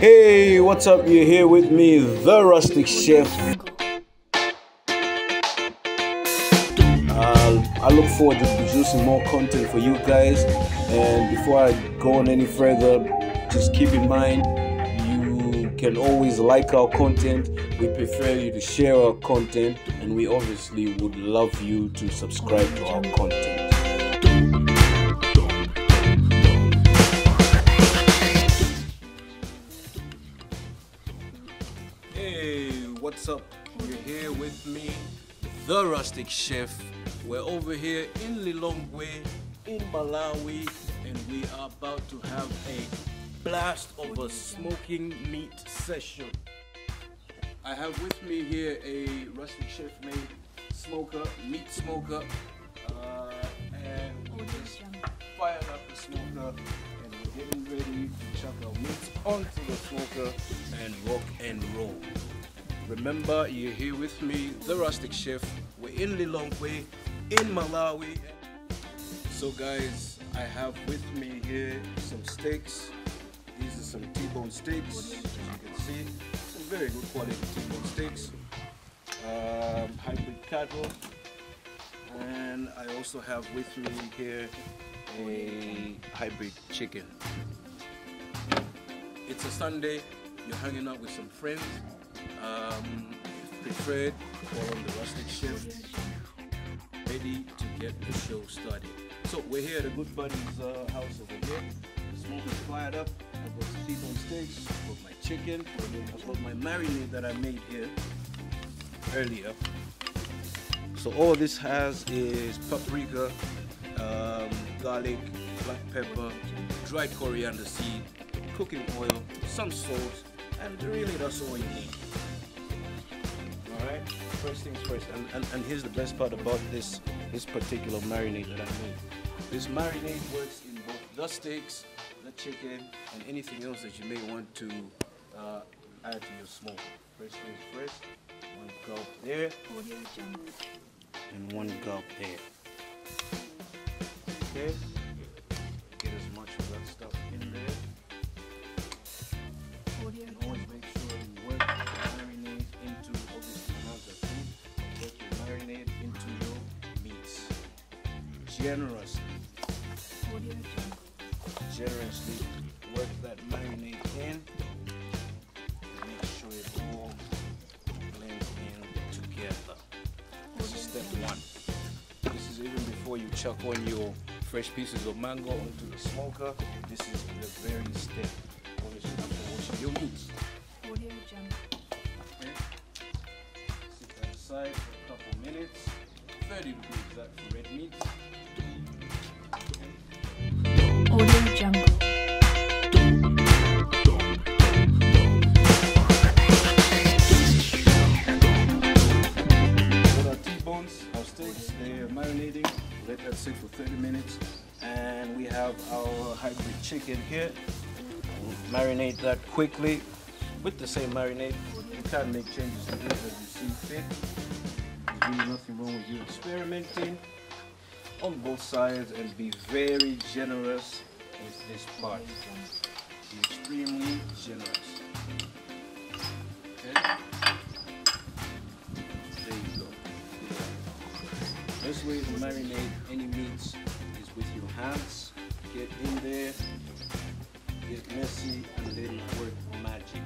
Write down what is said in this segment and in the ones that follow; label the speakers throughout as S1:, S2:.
S1: Hey, what's up? You're here with me, the Rustic Chef. I look forward to producing more content for you guys. And before I go on any further, just keep in mind, you can always like our content. We prefer you to share our content, and we obviously would love you to subscribe to our content. Hey, what's up? You're here with me, the Rustic Chef. We're over here in Lilongwe, in Malawi, and we are about to have a blast of a smoking meat session. I have with me here a Rustic Chef made smoker, meat smoker, and we just fired up the smoker and we're getting ready to chuck our meat onto the smoker and rock and roll. Remember, you're here with me, the Rustic Chef. We're in Lilongwe, in Malawi. So guys, I have with me here some steaks. These are some T-bone steaks, as you can see. Some very good quality T-bone steaks. Hybrid cattle. And I also have with me here a hybrid chicken. It's a Sunday, you're hanging out with some friends. Preferred, call on the Rustic Chef, ready to get the show started. So we're here at a good buddy's house over here. The smoker's fired up. I've got some T-bone steaks, I've got my chicken, I've got my marinade that I made here earlier. So all this has is paprika, garlic, black pepper, dried coriander seed, cooking oil, some salt, and really that's all you need. Alright, first things first, and here's the best part about this particular marinade that I made. This marinade works in both the steaks, the chicken, and anything else that you may want to add to your smoke. First things first, one gulp there, and one gulp there. Okay, get as much of that stuff in there. And always make sure you work the marinade into, obviously not the food, work your marinade into your meats. Generously work that marinade in. Make sure it all blends in together. This is step one. This is even before you chuck on your fresh pieces of mango onto the smoker. This is the very step. Obviously, after washing your meats. Okay. Sit that aside for a couple minutes. 30 degrees exact for red meat.
S2: Audio Jungle.
S1: Got our T-bones, our steaks, they're marinating. Let that sit for 30 minutes. And we have our hybrid chicken here. We'll marinate that quickly with the same marinade. You can make changes to this as you see fit. There's really nothing wrong with you experimenting on both sides, and be very generous with this part. Be extremely generous. Okay? There you go. Best way to marinate any meats is with your hands. Get in there, get messy, and then work magic.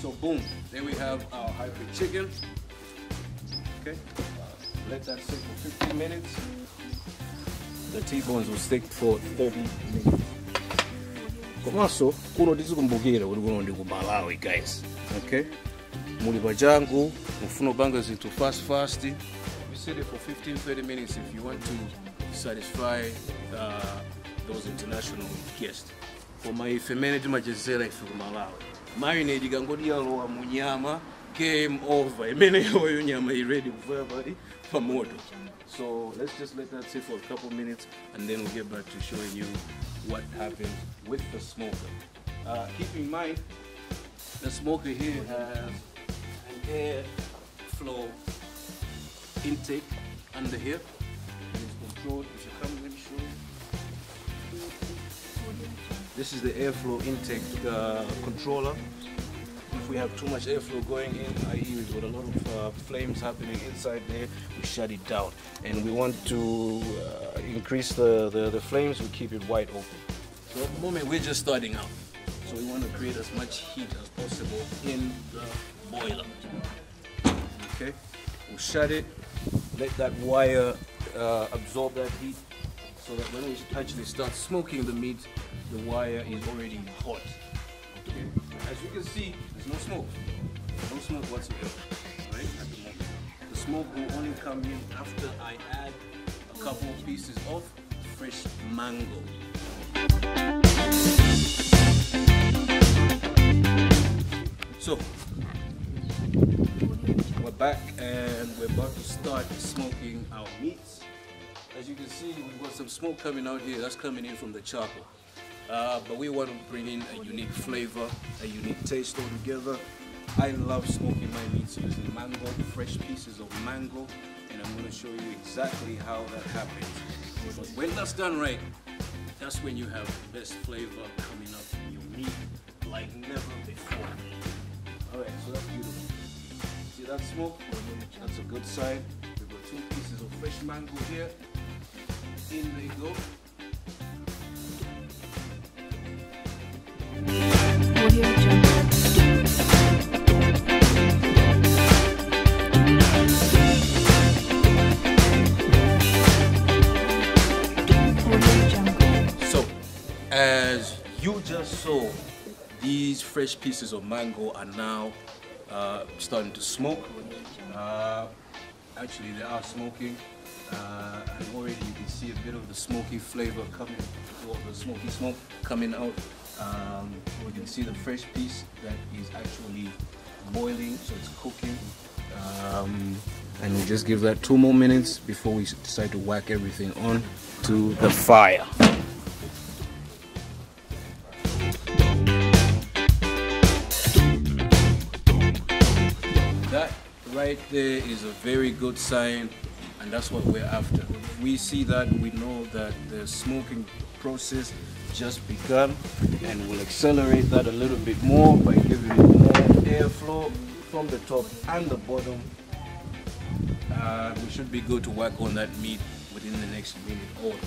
S1: So boom, there we have our hybrid chicken. Okay? Let that sit for 15 minutes. The T-bones will stick for 30 minutes. Komaso, kuno tizikumbukira kuti kuno ndi ku Malawi, guys. Okay? Muli bajangu, mufuno banga zintu fast. We sit it for 15-30 minutes if you want to satisfy those international guests. For my feminine majezera ife ku Malawi. Marinade ikangoti yalowa mu nyama, game over. Imene yoyo nyama ready for body for moto. So let's just let that sit for a couple minutes, and then we'll get back to showing you what happens with the smoker. Keep in mind, the smoker here has an air flow intake under here. It's controlled. If you come, let me show you. This is the airflow intake controller. If we have too much airflow going in, i.e. we've got a lot of flames happening inside there, we shut it down. And we want to increase the flames, we keep it wide open. So at the moment we're just starting out. So we want to create as much heat as possible in the boiler. Okay, we'll shut it, let that wire absorb that heat, so that when we actually start smoking the meat, the wire is already hot. Okay. As you can see, there's no smoke. No smoke whatsoever, right, at the moment. The smoke will only come in after I add a couple of pieces of fresh mango. So, we're back and we're about to start smoking our meats. As you can see, we've got some smoke coming out here. That's coming in from the chopper. But we want to bring in a unique flavor, a unique taste altogether. I love smoking my meats using mango, fresh pieces of mango, and I'm going to show you exactly how that happens. But when that's done right, that's when you have the best flavor coming up in your meat like never before. Alright, so that's beautiful. See that smoke? That's a good sign. We've got 2 pieces of fresh mango here. In they go.
S2: Audio Jungle. Audio Jungle.
S1: So, as you just saw, these fresh pieces of mango are now starting to smoke. Actually, they are smoking. And already you can see a bit of the smoky flavor coming, or the smoky smoke coming out. You can see the fresh piece that is actually boiling, so it's cooking. And we just give that 2 more minutes before we decide to whack everything on to the fire. That right there is a very good sign, and that's what we're after. If we see that, we know that the smoking process just begun, and we'll accelerate that a little bit more by giving it more airflow from the top and the bottom. We should be good to work on that meat within the next minute or 2.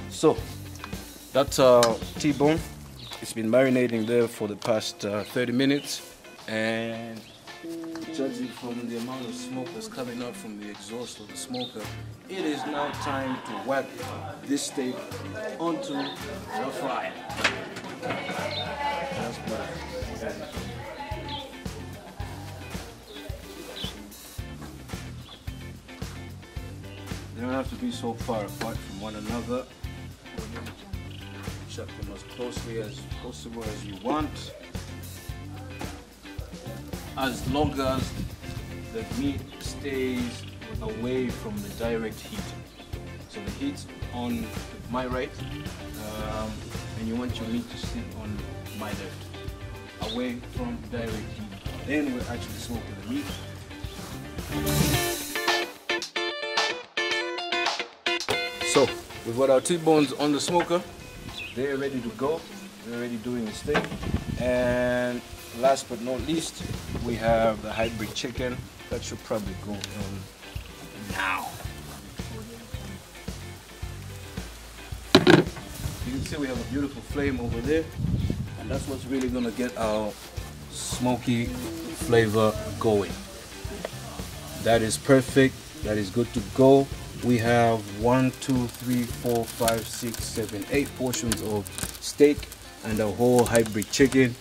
S1: So that's T-bone. It's been marinating there for the past 30 minutes, and judging from the amount of smoke that's coming out from the exhaust of the smoker, it is now time to whack this steak onto the fire. That's good. They don't have to be so far apart from one another. Chuck them as closely as possible as you want, as long as the meat stays away from the direct heat. So the heat's on my right, and you want your meat to sit on my left, away from direct heat. Then we're actually smoking the meat. So we've got our T-bones on the smoker. They're ready to go. They're already doing the steak. And last but not least, we have the hybrid chicken. That should probably go on now. You can see we have a beautiful flame over there, and that's what's really gonna get our smoky flavor going. That is perfect. That is good to go. We have 1, 2, 3, 4, 5, 6, 7, 8 portions of steak and a whole hybrid chicken.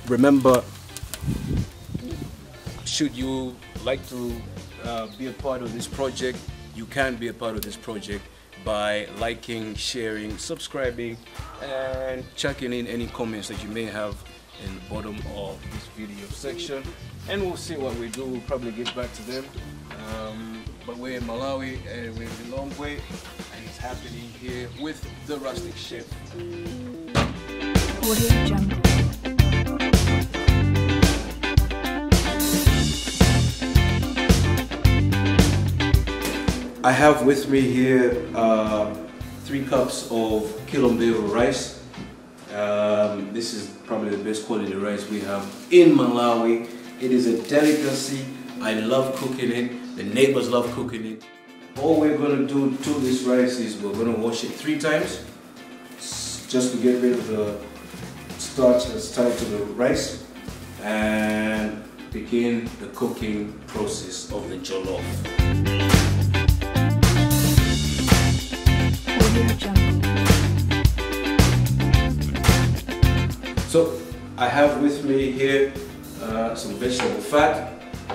S1: Remember, should you like to be a part of this project, you can be a part of this project by liking, sharing, subscribing, and checking in any comments that you may have in the bottom of this video section, and we'll see what we do. We'll probably get back to them. But we're in Malawi and we're in Lilongwe, and it's happening here with the Rustic Chef.
S2: Audio Jungle.
S1: I have with me here 3 cups of Kilombero rice. This is probably the best quality rice we have in Malawi. It is a delicacy. I love cooking it. The neighbors love cooking it. All we're going to do to this rice is we're going to wash it 3 times just to get rid of the starch that's tied to the rice and begin the cooking process of the jollof. So I have with me here some vegetable fat.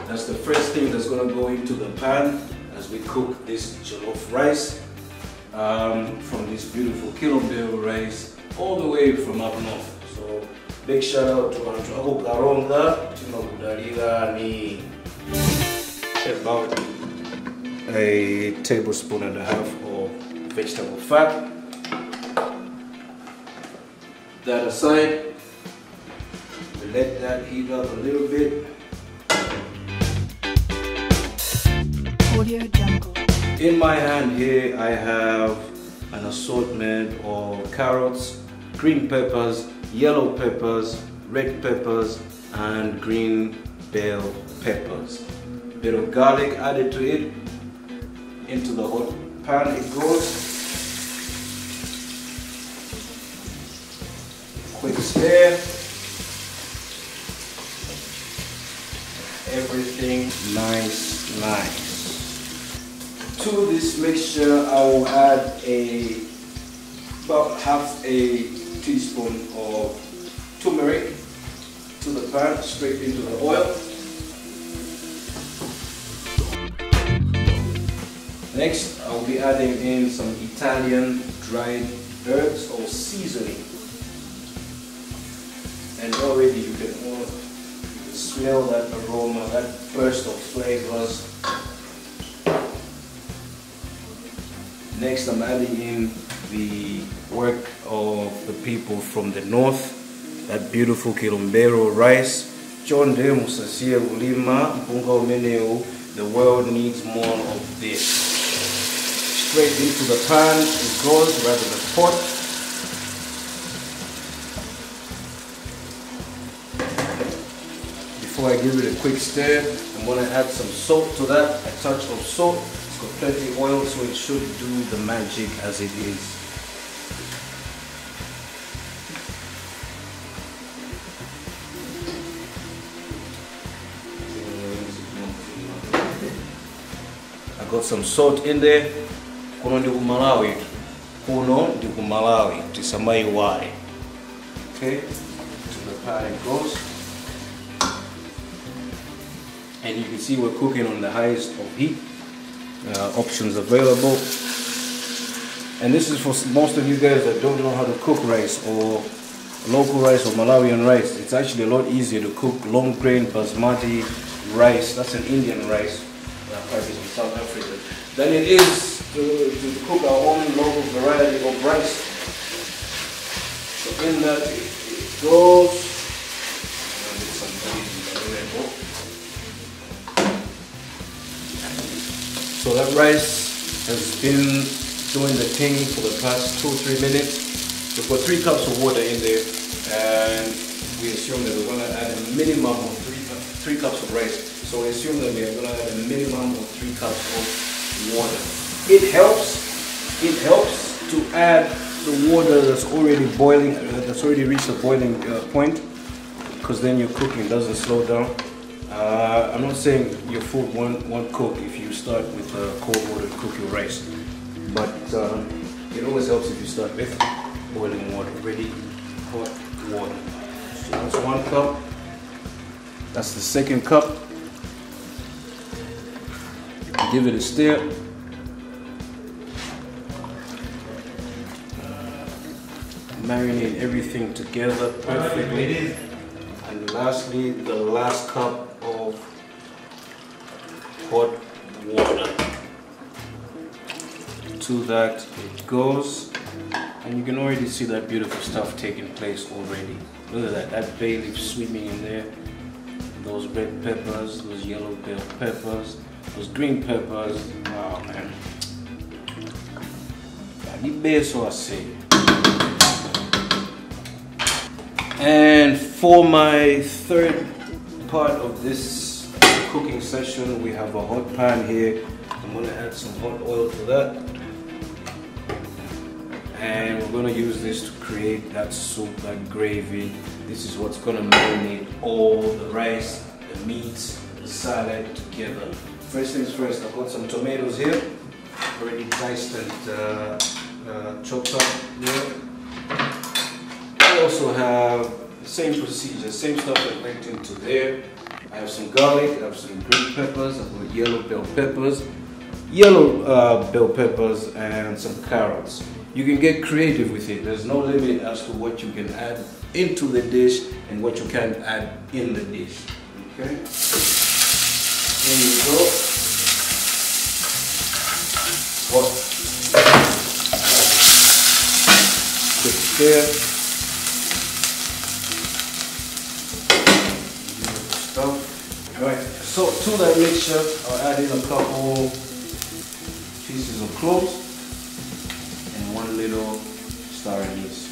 S1: That's the first thing that's going to go into the pan as we cook this jollof rice from this beautiful Kilombero rice all the way from up north. So big shout out to Anthu Garonga, about a tablespoon and a half of vegetable fat. That aside, we let that heat up a little bit.
S2: Audio Jungle.
S1: In my hand here I have an assortment of carrots, green peppers, yellow peppers, red peppers and green bell peppers. Bit of garlic added to it. Into the hot pan it goes. Quick stir. Everything nice. To this mixture I will add about half a teaspoon of turmeric to the pan, straight into the oil. Next I will be adding in some Italian dried herbs or seasoning. And already you can smell that aroma, that burst of flavors. Next I'm adding in the work of the people from the north, that beautiful Kilombero rice. Chonde musasie ulima mpunga umeneo. The world needs more of this. Straight into the pan it goes, rather than the pot. Before I give it a quick stir, I'm going to add some salt to that, a touch of salt. It's got plenty of oil, so it should do the magic as it is. I got some salt in there. Kuno ndi Malawi. Kuno ndi Malawi. Tisamai wai. Okay, to the pan it goes. And you can see we're cooking on the highest of heat. Options available. And this is for most of you guys that don't know how to cook rice or local rice or Malawian rice. It's actually a lot easier to cook long grain basmati rice. That's an Indian rice. Practice in South Africa. Than it is to cook our own local variety of rice. So in that it goes. So that rice has been doing the thing for the past 2-3 minutes. We've got 3 cups of water in there, and we assume that we're going to add a minimum of 3 cups of rice. So we assume that we are going to add a minimum of 3 cups of water. It helps to add the water that's already boiling, that's already reached the boiling point, because then your cooking doesn't slow down. I'm not saying your food won't cook if you start with cold water to cook your rice, but it always helps if you start with boiling water, ready hot water. So that's 1 cup. That's the 2nd cup. Give it a stir. Marinate everything together perfectly. And lastly, the last cup of hot water. To that it goes. And you can already see that beautiful stuff taking place already. Look at that bay leaf swimming in there. Those red peppers, those yellow bell peppers, those green peppers. Wow, man. ibeso ase. And for my third part of this cooking session, we have a hot pan here. I'm gonna add some hot oil to that. And we're gonna use this to create that soup, that gravy. This is what's gonna marinate all the rice, the meats, the salad together. First things first, I've got some tomatoes here, already diced and chopped up here. I also have the same procedure, same stuff that went into there. I have some garlic, I have some green peppers, I've got yellow bell peppers, and some carrots. You can get creative with it. There's no limit as to what you can add into the dish and what you can add in the dish. Okay? There you go. Hot. Quick stir. Beautiful stuff. Alright, so to that mixture, I'll add in a couple pieces of cloves and one little star anise.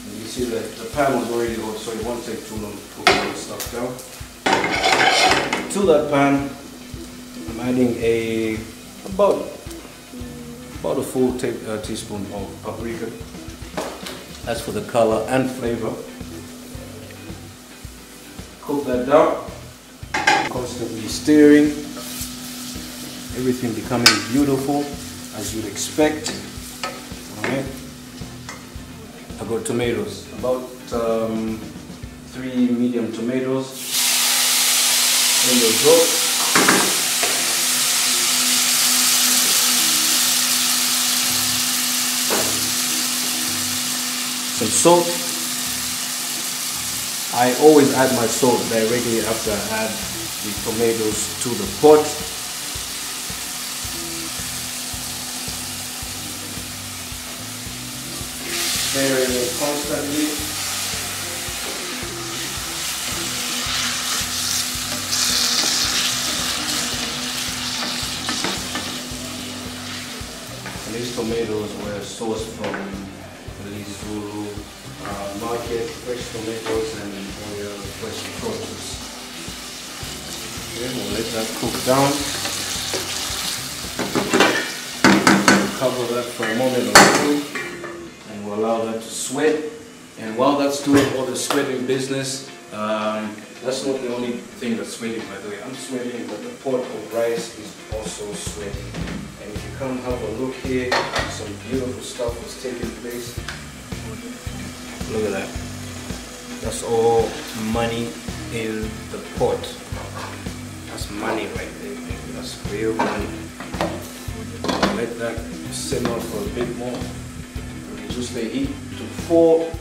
S1: And you see that the pan was already hot, so it won't take too long to cook all the stuff down. To that pan, I'm adding about a full teaspoon of paprika. That's for the color and flavor. Cook that down, constantly stirring, everything becoming beautiful as you'd expect. Alright. I've got tomatoes, about 3 medium tomatoes. In the go. Some salt. I always add my salt directly after I add the tomatoes to the pot. Stirring it constantly. And these tomatoes were sourced from the Zulu market, fresh tomatoes and oil, fresh produce. Okay, we'll let that cook down. Cover that for a moment or two. We'll allow that to sweat, and while that's doing all the sweating business, that's not the only thing that's sweating, by the way. I'm sweating, but the pot of rice is also sweating. And if you come have a look here, some beautiful stuff is taking place. Look at that. That's all money in the pot. That's money right there, baby. That's real money. Let that simmer for a bit more. Reduce the heat to 4.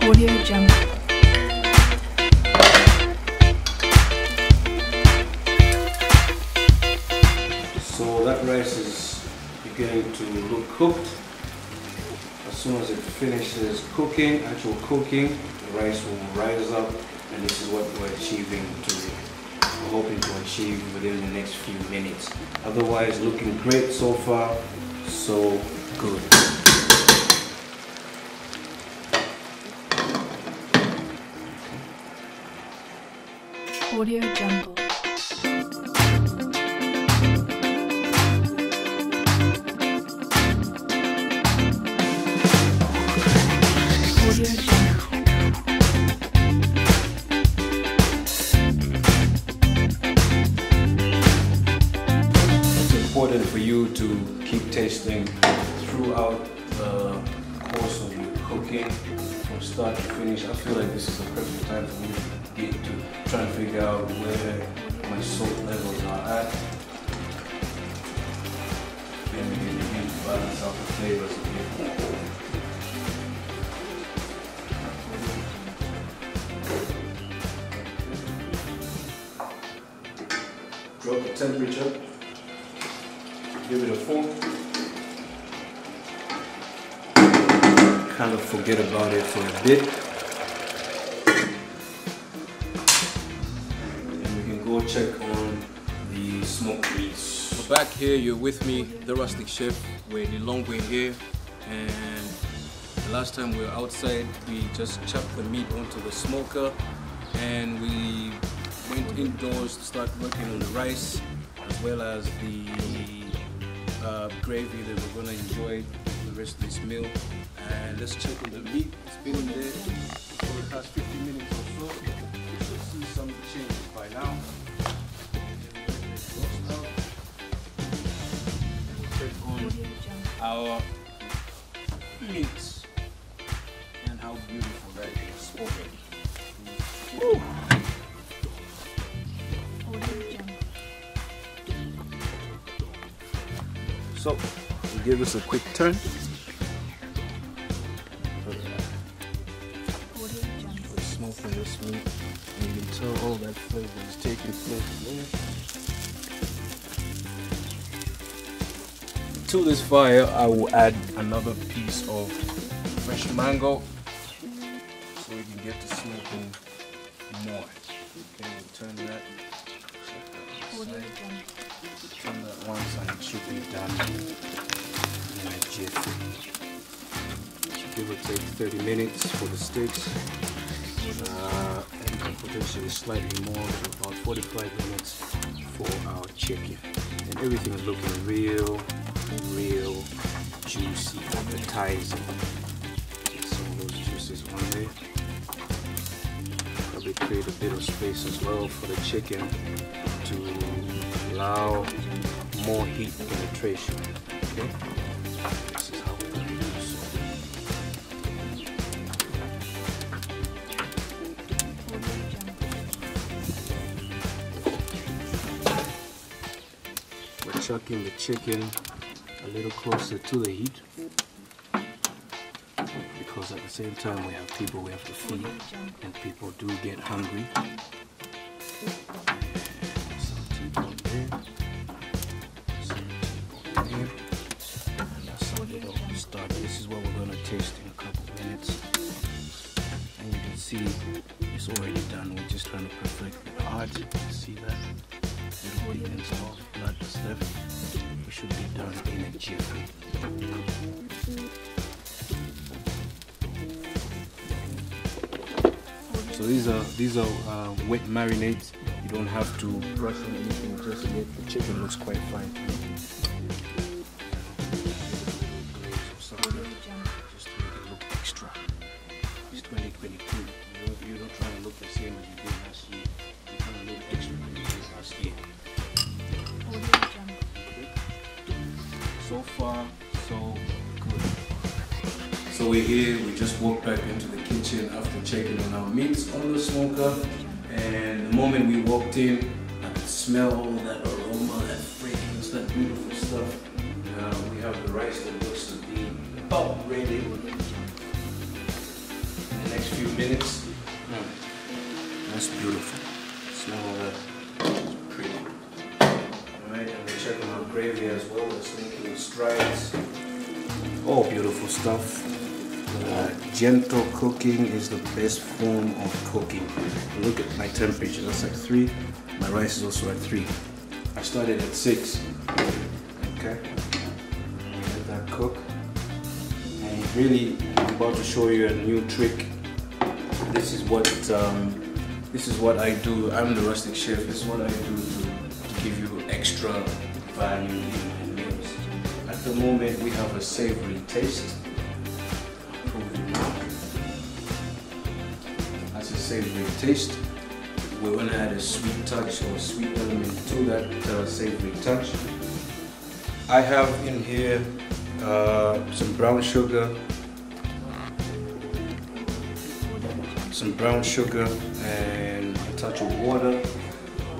S2: Audio Jungle.
S1: So that rice is beginning to look cooked. As soon as it finishes cooking, actual cooking, the rice will rise up, and this is what we're hoping to achieve within the next few minutes. Otherwise, looking great so far, so good.
S2: Audio Jungle.
S1: Important for you to keep tasting throughout the course of your cooking from start to finish. I feel like this is the perfect time for me to try and figure out where my salt levels are at. Then we can begin to balance out the flavors a bit. Drop the temperature. Give it a 4. kind of forget about it for a bit. And we can go check on the smoke grease. So back here, you're with me, the Rustic Chef. We're in Lilongwe here, and the last time we were outside, we just chopped the meat onto the smoker, and we went indoors to start working on the rice, as well as the gravy that we're going to enjoy for the rest of this meal. And let's check on the meat. It's been in there for the past 50 minutes or so. You should see some changes by now. Our meats and how beautiful that is already. Woo. So we'll give this a quick turn. We're smoking this meat, and you can tell all that flavor is taking place there. To this fire, I will add another piece of fresh mango so we can get to smoking more. Okay, we'll turn that. Turn that once and it should be done in a jiffy. Should give or take 30 minutes for the steaks, and potentially slightly more, so about 45 minutes for our chicken. And everything is looking real juicy, appetizing. Get some of those juices on there. Probably create a bit of space as well for the chicken to allow more heat penetration. Okay, this is how we're going to do so. We're chucking the chicken a little closer to the heat, because at the same time we have people we have to feed, and people do get hungry. Some T-bone there, some T-bone there, and that's a little start. This is what we're going to taste in a couple of minutes, and you can see it's already done. We're just trying to perfect the heart. See that? Little pigments off, blood that's left. We should be done in a jiffy. So these are wet marinades. You don't have to brush on anything just yet. The chicken looks quite fine to me. Just to make it look extra. It's 2022. You're not trying to look the same as you did last year. You're trying to look extra than you did last year. So far, so good. So we're here, we just walked back into the kitchen after checking on our meats on the smoker, and the moment we walked in, I could smell all that aroma, that fragrance, that beautiful stuff. We have the rice that looks to be about ready in the next few minutes. That's beautiful. Smell all that. It's pretty. Alright, and we're checking our gravy as well. It's making strides. All beautiful stuff. Gentle cooking is the best form of cooking. Look at my temperature. That's at 3. My rice is also at 3. I started at 6. Okay. Let that cook. And really, I'm about to show you a new trick. This is what I do. I'm the Rustic Chef. This is what I do to give you extra value in my meals. At the moment, we have a savory taste. That's a savory taste. We're going to add a sweet touch or a sweet element to that savory touch. I have in here some brown sugar, and a touch of water.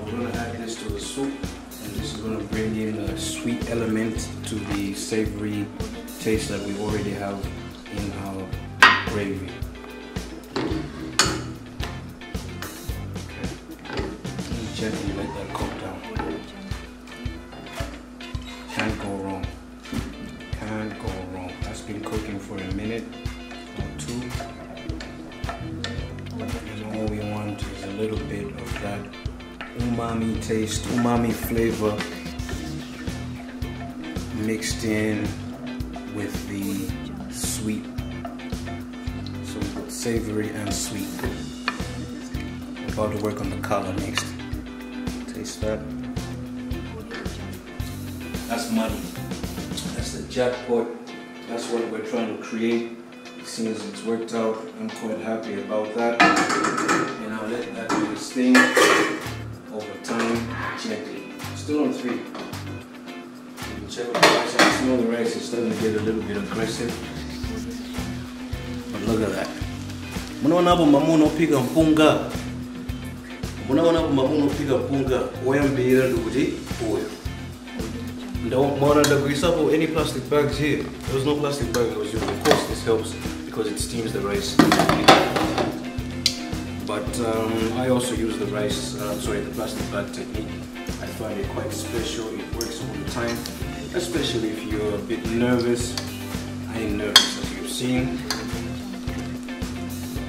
S1: We're going to add this to the soup, and this is going to bring in a sweet element to the savory taste that we already have in our gravy. Okay. Gently let that cook down. Can't go wrong. Can't go wrong. That's been cooking for a minute. or 2. And all we want is a little bit of that umami taste, umami flavor mixed in with the sweet. So we got savory and sweet. We're about to work on the color next. Taste that. That's money. That's the jackpot. That's what we're trying to create. It seems it's worked out. I'm quite happy about that. And I'll let that do its thing over time, gently. Still on 3. You can check out the rice. I smell the rice is starting to get a little bit aggressive. But look at that. Munaona hapo mamuno piga mpunga. Munaona hapo mamuno piga mpunga. Oyambira nduguti oyo. Don't monitor any plastic bags here. There was no plastic bag I was using. Of course this helps because it steams the rice. But I also use the the plastic bag technique. I find it quite special. It works all the time, especially if you're a bit nervous. I ain't nervous, as you've seen.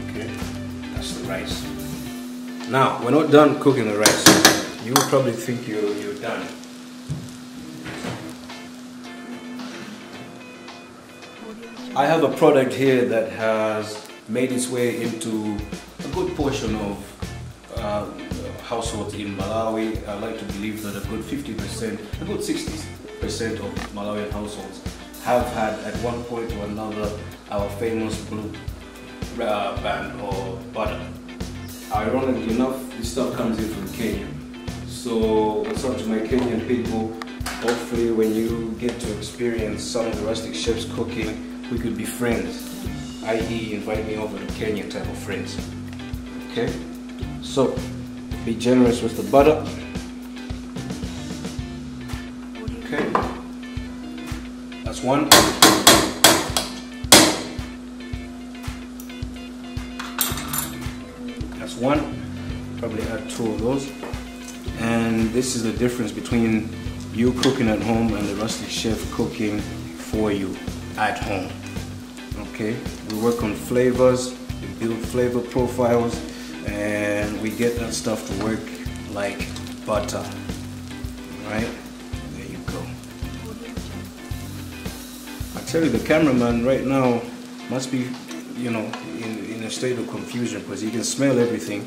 S1: Okay, that's the rice. Now, we're not done cooking the rice. You will probably think you're done. I have a product here that has made its way into a good portion of households in Malawi. I like to believe that a good 50%, a good 60% of Malawian households have had at one point or another our famous blue band or butter. Ironically enough, this stuff comes in from Kenya. So what's up to my Kenyan people? Hopefully when you get to experience some of the Rustic Chef's cooking, we could be friends, i.e. invite me over to Kenya type of friends. Okay? So, be generous with the butter. Okay? That's one. That's one. Probably add 2 of those. And this is the difference between you cooking at home and the Rustic Chef cooking for you at home. Okay, we work on flavors, we build flavor profiles, and we get that stuff to work like butter. Right? There you go. I tell you, the cameraman right now must be, you know, in a state of confusion because he can smell everything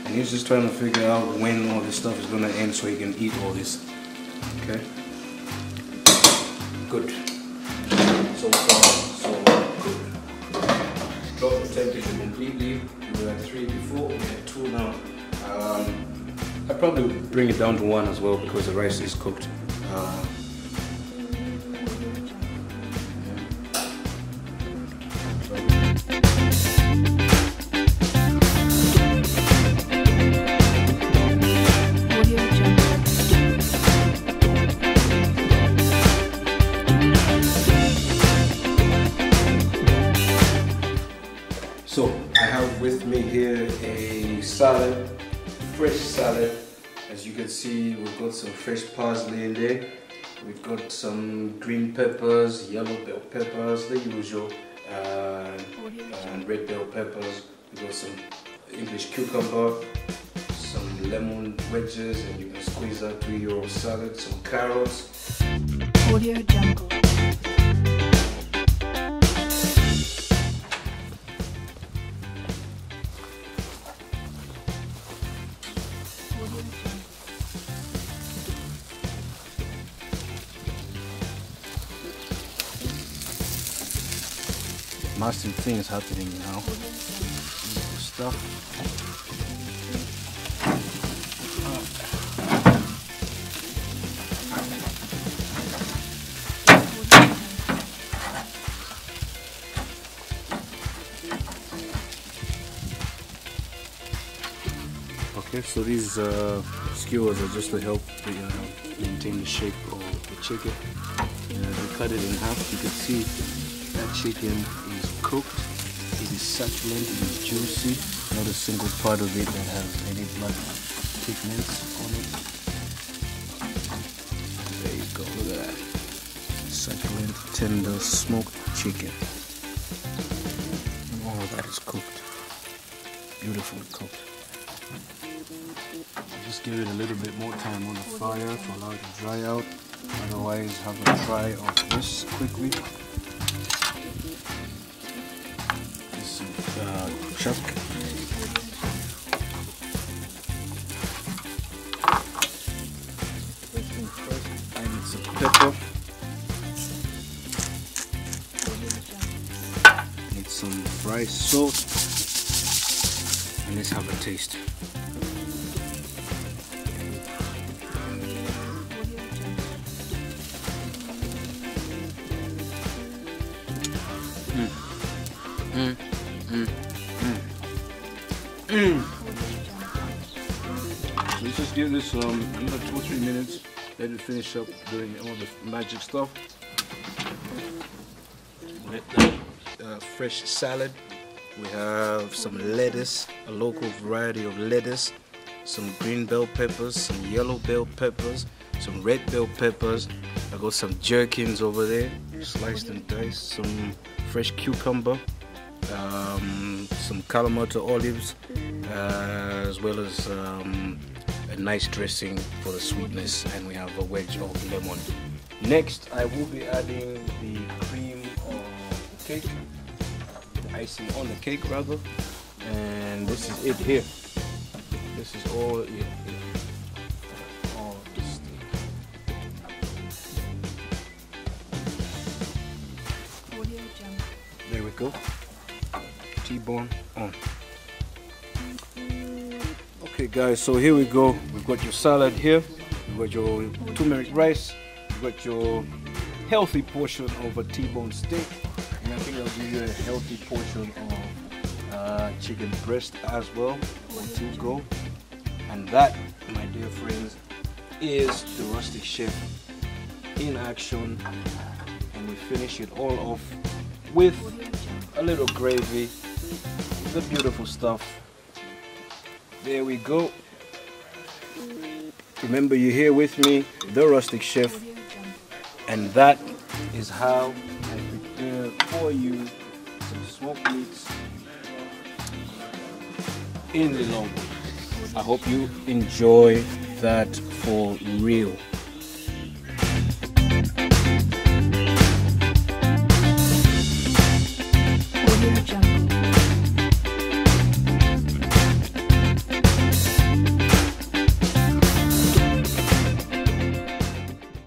S1: and he's just trying to figure out when all this stuff is going to end so he can eat all this. Okay? Good. So far, so good. Drop the temperature completely. We were at 3 before, we're at 2 now. I'd probably bring it down to 1 as well because the rice is cooked. So I have with me here a salad, fresh salad. As you can see, we've got some fresh parsley in there. We've got some green peppers, yellow bell peppers, the usual, and red bell peppers. We've got some English cucumber, some lemon wedges, and you can squeeze that to your salad, some carrots.
S2: Audio Jungle.
S1: Massive things happening now. Stuff. Okay, so these skewers are just to help maintain the shape of the chicken. We cut it in half. You can see that chicken is cooked. It is succulent, it is juicy. Not a single part of it that has any blood pigments on it. There you go, look at that. Succulent, tender, smoked chicken. That is cooked. Beautifully cooked. Just give it a little bit more time on the fire to allow it to dry out. Otherwise, have a try of this quickly. This is chuck. I need some pepper. Need some rice salt. And let's have a taste. So let's just give this another 2 or 3 minutes. Let it finish up doing all the magic stuff. Fresh salad. We have some lettuce, a local variety of lettuce, some green bell peppers, some yellow bell peppers, some red bell peppers. I got some gherkins over there, sliced and diced, some fresh cucumber, some Kalamata olives, as well as a nice dressing for the sweetness, and we have a wedge of lemon. Next, I will be adding the cream of cake, the icing on the cake rather, and this is it here. This is all it here. All the steak. There we go. T-bone on. Okay guys, so here we go. We've got your salad here, we've got your turmeric rice, we've got your healthy portion of a T-bone steak, and I think I'll give you a healthy portion of chicken breast as well, or to go. And that, my dear friends, is the Rustic Chef in action. And we finish it all off with a little gravy, the beautiful stuff. There we go. Remember, you're here with me, the Rustic Chef, and that is how I prepare for you some smoked meats in Lilongwe. I hope you enjoy that for real.